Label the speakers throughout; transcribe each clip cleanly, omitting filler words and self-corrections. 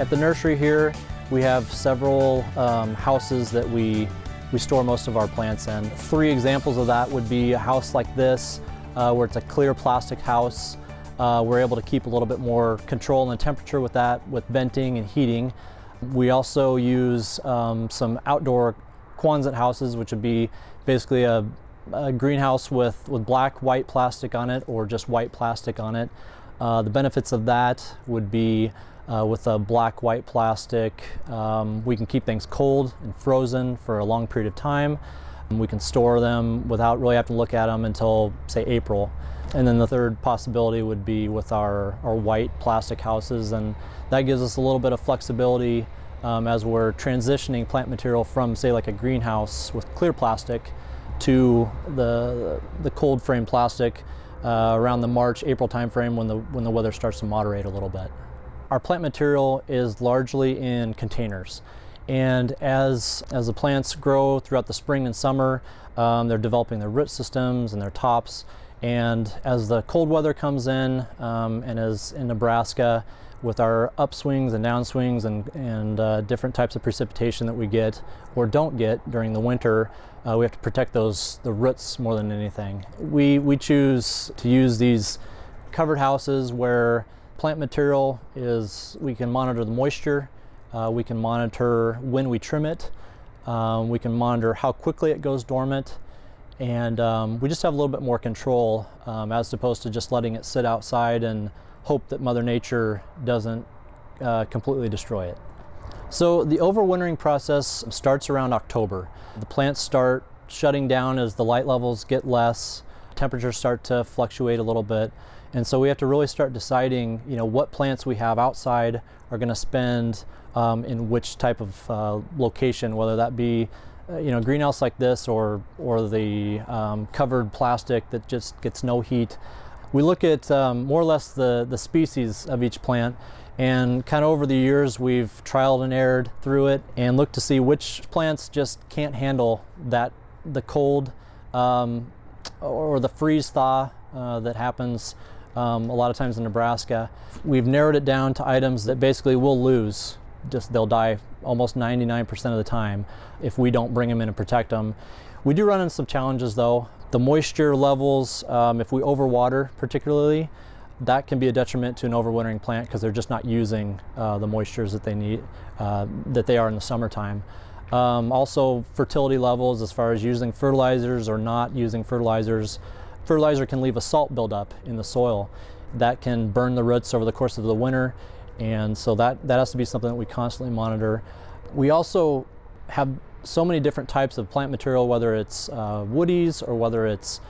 Speaker 1: At the nursery here, we have several houses that we store most of our plants in. 3 examples of that would be a house like this, where it's a clear plastic house. We're able to keep a little bit more control on the temperature with that, with venting and heating. We also use some outdoor Quonset houses, which would be basically a greenhouse with black, white plastic on it, or just white plastic on it. The benefits of that would be with a black, white plastic, we can keep things cold and frozen for a long period of time. We can store them without really having to look at them until, say, April. And then the third possibility would be with our white plastic houses, and that gives us a little bit of flexibility as we're transitioning plant material from, say, like a greenhouse with clear plastic to the cold frame plastic around the March, April timeframe when the weather starts to moderate a little bit. Our plant material is largely in containers, and as the plants grow throughout the spring and summer, they're developing their root systems and their tops. And as the cold weather comes in, and as in Nebraska, with our upswings and downswings and different types of precipitation that we get or don't get during the winter, we have to protect the roots more than anything. We choose to use these covered houses where plant material we can monitor the moisture, we can monitor when we trim it, we can monitor how quickly it goes dormant, and we just have a little bit more control as opposed to just letting it sit outside and hope that Mother Nature doesn't completely destroy it. So the overwintering process starts around October. The plants start shutting down as the light levels get less, temperatures start to fluctuate a little bit, and so we have to really start deciding, what plants we have outside are going to spend in which type of location, whether that be a greenhouse like this or the covered plastic that just gets no heat. We look at more or less the species of each plant, and kind of over the years we've trialed and errored through it and looked to see which plants just can't handle the cold or the freeze thaw that happens a lot of times in Nebraska. We've narrowed it down to items that basically we'll lose. They'll die almost 99% of the time if we don't bring them in and protect them. We do run into some challenges though. The moisture levels, if we overwater particularly, that can be a detriment to an overwintering plant because they're just not using the moistures that they need, that they are in the summertime. Also fertility levels, as far as using fertilizers or not using fertilizers. Fertilizer can leave a salt buildup in the soil that can burn the roots over the course of the winter, and so that has to be something that we constantly monitor. We also have so many different types of plant material, whether it's woodies or whether it's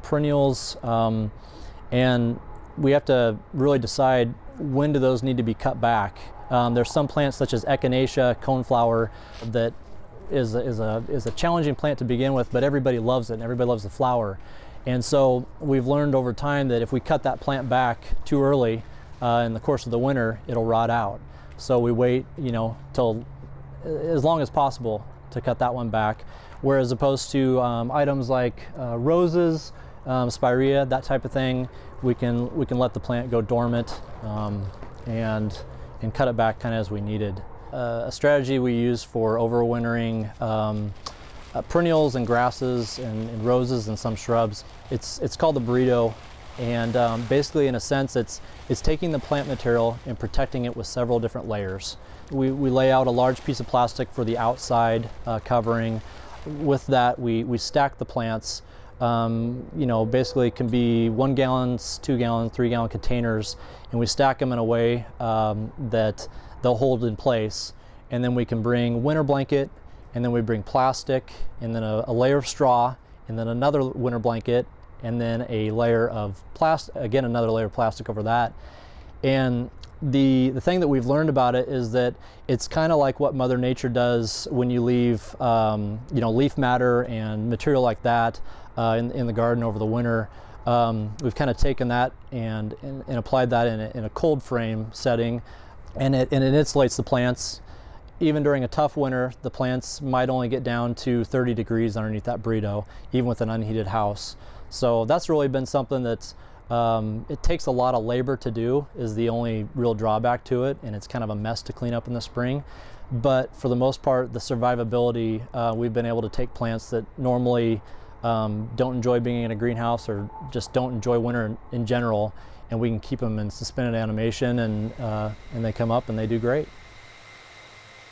Speaker 1: perennials, and we have to really decide when do those need to be cut back. There's some plants such as echinacea, coneflower, that is a challenging plant to begin with, but everybody loves it and everybody loves the flower. And so we've learned over time that if we cut that plant back too early in the course of the winter, it'll rot out. So we wait, till as long as possible to cut that one back. Whereas opposed to items like roses, spirea, that type of thing, we can let the plant go dormant and cut it back kind of as we needed. A strategy we use for overwintering perennials and grasses and roses and some shrubs, it's called the Burrito, and basically in a sense it's taking the plant material and protecting it with several different layers. We lay out a large piece of plastic for the outside covering. With that we stack the plants, basically it can be 1 gallons, 2 gallons, 3 gallon containers, and we stack them in a way that they'll hold in place, and then we can bring winter blanket, and then we bring plastic, and then a layer of straw, and then another winter blanket, and then a layer of plastic, again another layer of plastic over that. And the thing that we've learned about it is that it's kind of like what Mother Nature does when you leave leaf matter and material like that in the garden over the winter. We've kind of taken that and applied that in a cold frame setting, and it insulates the plants. Even during a tough winter, the plants might only get down to 30 degrees underneath that Burrito, even with an unheated house. So that's really been something that's It takes a lot of labor to do, is the only real drawback to it, and it's kind of a mess to clean up in the spring. But for the most part, the survivability, we've been able to take plants that normally don't enjoy being in a greenhouse or just don't enjoy winter in general, and we can keep them in suspended animation, and they come up and they do great.